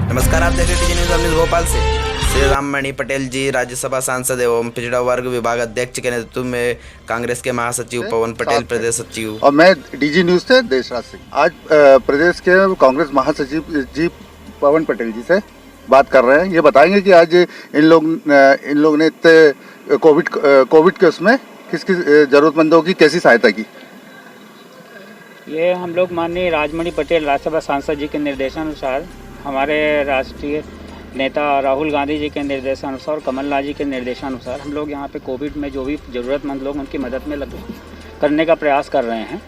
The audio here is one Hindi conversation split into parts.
नमस्कार, आप देख रहे हैं टीजी न्यूज़ न्यूज़ भोपाल से। श्री राममणि पटेल जी राज्यसभा सांसद एवं पिछड़ा वर्ग विभाग अध्यक्ष के नेतृत्व में कांग्रेस के महासचिव पवन पटेल प्रदेश सचिव और मैं डीजी न्यूज़ से देशराज सिंह आज प्रदेश के कांग्रेस महासचिव जी पवन पटेल जी से बात कर रहे हैं। ये बताएंगे कि आज इन लोग ने इतने कोविड के उसमें किस किस जरूरतमंदों की कैसी सहायता की। ये हम लोग माननीय राजमणि पटेल राज्यसभा सांसद जी के निर्देशानुसार, हमारे राष्ट्रीय नेता राहुल गांधी जी के निर्देशानुसार और कमलनाथ जी के निर्देशानुसार हम लोग यहाँ पे कोविड में जो भी ज़रूरतमंद लोग उनकी मदद में करने का प्रयास कर रहे हैं।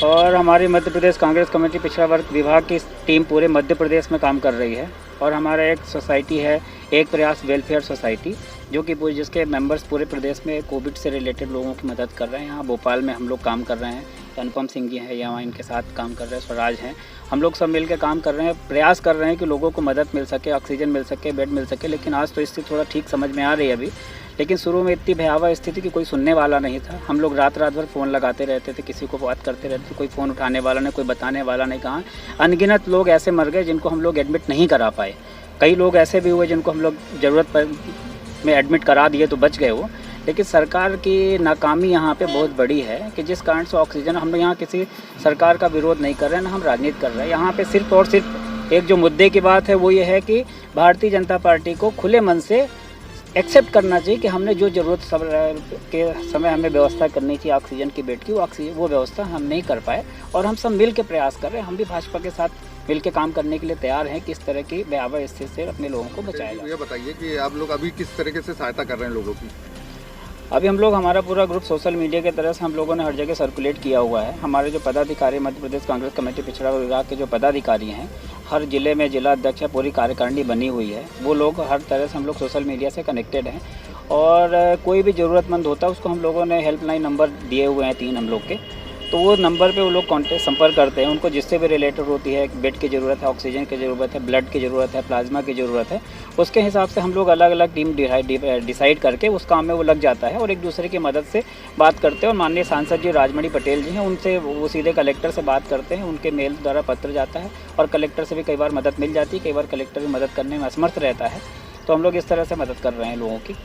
और हमारी मध्य प्रदेश कांग्रेस कमेटी पिछड़ा वर्ग विभाग की टीम पूरे मध्य प्रदेश में काम कर रही है। और हमारा एक सोसाइटी है, एक प्रयास वेलफेयर सोसाइटी, जो कि जिसके मेंबर्स पूरे प्रदेश में कोविड से रिलेटेड लोगों की मदद कर रहे हैं। यहाँ भोपाल में हम लोग काम कर रहे हैं, अनुपम सिंह जी हैं यहाँ इनके साथ काम कर रहे हैं, स्वराज हैं, हम लोग सब मिलकर काम कर रहे हैं, प्रयास कर रहे हैं कि लोगों को मदद मिल सके, ऑक्सीजन मिल सके, बेड मिल सके। लेकिन आज तो स्थिति थोड़ा ठीक समझ में आ रही है अभी, लेकिन शुरू में इतनी भयावह स्थिति कि कोई सुनने वाला नहीं था। हम लोग रात भर फ़ोन लगाते रहते थे, किसी को बात करते रहते थे, कोई फ़ोन उठाने वाला नहीं, कोई बताने वाला नहीं। कहाँ अनगिनत लोग ऐसे मर गए जिनको हम लोग एडमिट नहीं करा पाए। कई लोग ऐसे भी हुए जिनको हम लोग ज़रूरत में एडमिट करा दिए तो बच गए वो। लेकिन सरकार की नाकामी यहाँ पे बहुत बड़ी है कि जिस कारण से ऑक्सीजन, हम लोग यहाँ किसी सरकार का विरोध नहीं कर रहे हैं, ना हम राजनीति कर रहे हैं। यहाँ पे सिर्फ और सिर्फ एक जो मुद्दे की बात है वो ये है कि भारतीय जनता पार्टी को खुले मन से एक्सेप्ट करना चाहिए कि हमने जो ज़रूरत के समय हमें व्यवस्था करनी चाहिए ऑक्सीजन की, बेड की, वो व्यवस्था हम नहीं कर पाए। और हम सब मिल के प्रयास कर रहे हैं, हम भी भाजपा के साथ मिल के काम करने के लिए तैयार हैं कि इस तरह की भयावह स्थिति से अपने लोगों को बचाया जाए। ये बताइए कि आप लोग अभी किस तरीके से सहायता कर रहे हैं लोगों की। अभी हम लोग, हमारा पूरा ग्रुप सोशल मीडिया की तरफ से हम लोगों ने हर जगह सर्कुलेट किया हुआ है। हमारे जो पदाधिकारी, मध्य प्रदेश कांग्रेस कमेटी पिछड़ा विभाग के जो पदाधिकारी हैं, हर जिले में जिला अध्यक्ष है, पूरी कार्यकारिणी बनी हुई है। वो लोग हर तरह से हम लोग सोशल मीडिया से कनेक्टेड हैं और कोई भी ज़रूरतमंद होता है उसको हम लोगों ने हेल्पलाइन नंबर दिए हुए हैं 3 हम लोग के, तो वो नंबर पे वो लोग संपर्क करते हैं। उनको जिससे भी रिलेटेड होती है, बेड की ज़रूरत है, ऑक्सीजन की ज़रूरत है, ब्लड की ज़रूरत है, प्लाज्मा की ज़रूरत है, उसके हिसाब से हम लोग अलग अलग टीम डिसाइड करके उस काम में वो लग जाता है और एक दूसरे की मदद से बात करते हैं। और माननीय सांसद जी राजमणि पटेल जी हैं, उनसे वो सीधे कलेक्टर से बात करते हैं, उनके मेल द्वारा पत्र जाता है और कलेक्टर से भी कई बार मदद मिल जाती है, कई बार कलेक्टर भी मदद करने में असमर्थ रहता है। तो हम लोग इस तरह से मदद कर रहे हैं लोगों की,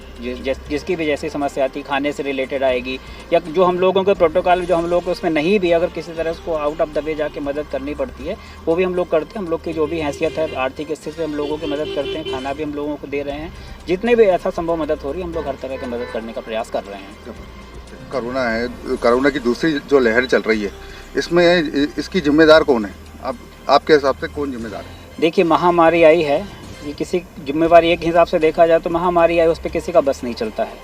जिसकी भी जैसी समस्या आती, खाने से रिलेटेड आएगी या जो हम लोगों के प्रोटोकॉल जो हम लोग उसमें नहीं भी, अगर किसी तरह उसको आउट ऑफ द वे जाके मदद करनी पड़ती है, वो भी हम लोग करते हैं। हम लोग की जो भी हैसियत है, आर्थिक स्थिति से हम लोगों की मदद करते हैं, खाना भी हम लोगों को दे रहे हैं। जितने भी ऐसा संभव मदद हो रही है, हम लोग हर तरह की मदद करने का प्रयास कर रहे हैं। कोरोना है, कोरोना की दूसरी जो लहर चल रही है, इसमें इसकी जिम्मेदार कौन है? आपके हिसाब से कौन जिम्मेदार है? देखिए, महामारी आई है, ये किसी जिम्मेवारी एक हिसाब से देखा जाए तो महामारी आई, उस पर किसी का बस नहीं चलता है।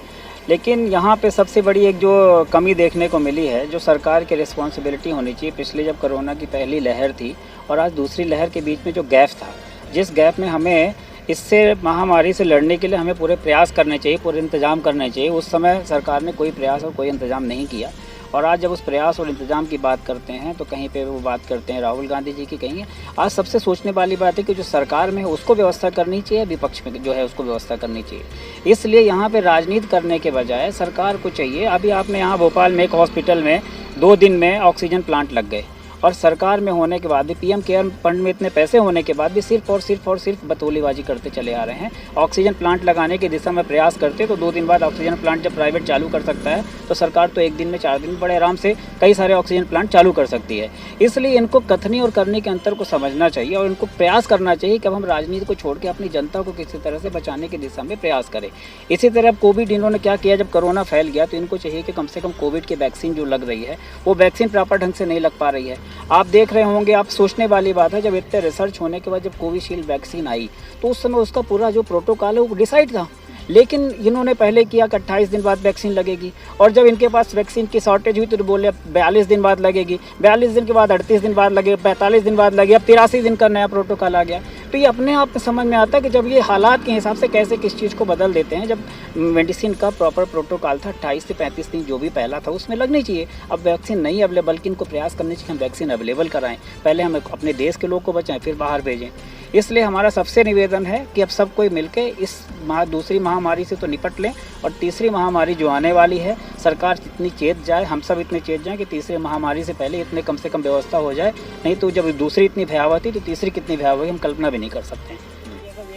लेकिन यहाँ पे सबसे बड़ी एक जो कमी देखने को मिली है, जो सरकार की रिस्पॉन्सिबिलिटी होनी चाहिए, पिछले जब कोरोना की पहली लहर थी और आज दूसरी लहर के बीच में जो गैप था, जिस गैप में हमें इससे महामारी से लड़ने के लिए हमें पूरे प्रयास करने चाहिए, पूरे इंतजाम करने चाहिए, उस समय सरकार ने कोई प्रयास और कोई इंतजाम नहीं किया। और आज जब उस प्रयास और इंतजाम की बात करते हैं तो कहीं पे वो बात करते हैं राहुल गांधी जी की, कहीं आज सबसे सोचने वाली बात है कि जो सरकार में है उसको व्यवस्था करनी चाहिए, विपक्ष में जो है उसको व्यवस्था करनी चाहिए। इसलिए यहाँ पे राजनीति करने के बजाय सरकार को चाहिए, अभी आपने यहाँ भोपाल में एक हॉस्पिटल में 2 दिन में ऑक्सीजन प्लांट लग गए और सरकार में होने के बाद भी, पीएम केयर फंड में इतने पैसे होने के बाद भी सिर्फ और सिर्फ बतौलीबाजी करते चले आ रहे हैं। ऑक्सीजन प्लांट लगाने की दिशा में प्रयास करते तो 2 दिन बाद ऑक्सीजन प्लांट जब प्राइवेट चालू कर सकता है तो सरकार तो 1 दिन में 4 दिन में बड़े आराम से कई सारे ऑक्सीजन प्लांट चालू कर सकती है। इसलिए इनको कथनी और करने के अंतर को समझना चाहिए और इनको प्रयास करना चाहिए कि अब हम राजनीति को छोड़ के अपनी जनता को किसी तरह से बचाने की दिशा में प्रयास करें। इसी तरह कोविड इन्होंने क्या किया, जब कोरोना फैल गया तो इनको चाहिए कि कम से कम कोविड की वैक्सीन जो लग रही है वो वैक्सीन प्रॉपर ढंग से नहीं लग पा रही है। आप देख रहे होंगे, आप सोचने वाली बात है, जब इतने रिसर्च होने के बाद जब कोविशील्ड वैक्सीन आई तो उस समय उसका पूरा जो प्रोटोकॉल है वो डिसाइड था, लेकिन इन्होंने पहले किया कि 28 दिन बाद वैक्सीन लगेगी और जब इनके पास वैक्सीन की शॉर्टेज हुई तो बोले 42 दिन बाद लगेगी, 42 दिन के बाद 38 दिन बाद लगे, 45 दिन बाद लगे, अब 83 दिन का नया प्रोटोकॉल आ गया। तो ये अपने आप में समझ में आता है कि जब ये हालात के हिसाब से कैसे किस चीज़ को बदल देते हैं। जब मेडिसिन का प्रॉपर प्रोटोकॉल था 28 से 35 दिन जो भी पहला था उसमें लगनी चाहिए। अब वैक्सीन नहीं अवेलेबल, बल्कि इनको प्रयास करने चाहिए हम वैक्सीन अवेलेबल कराएं, पहले हम अपने देश के लोग को बचाएं फिर बाहर भेजें। इसलिए हमारा सबसे निवेदन है कि अब सब कोई मिलकर इस दूसरी महामारी से तो निपट लें और तीसरी महामारी जो आने वाली है, सरकार इतनी चेत जाए, हम सब इतने चेत जाएं कि तीसरी महामारी से पहले इतने कम से कम व्यवस्था हो जाए। नहीं तो जब दूसरी इतनी भयावह थी तो तीसरी कितनी भयावह हम कल्पना भी नहीं कर सकते हैं।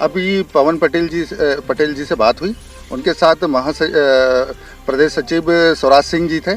अभी पवन पटेल जी से बात हुई, उनके साथ प्रदेश सचिव स्वराज सिंह जी थे।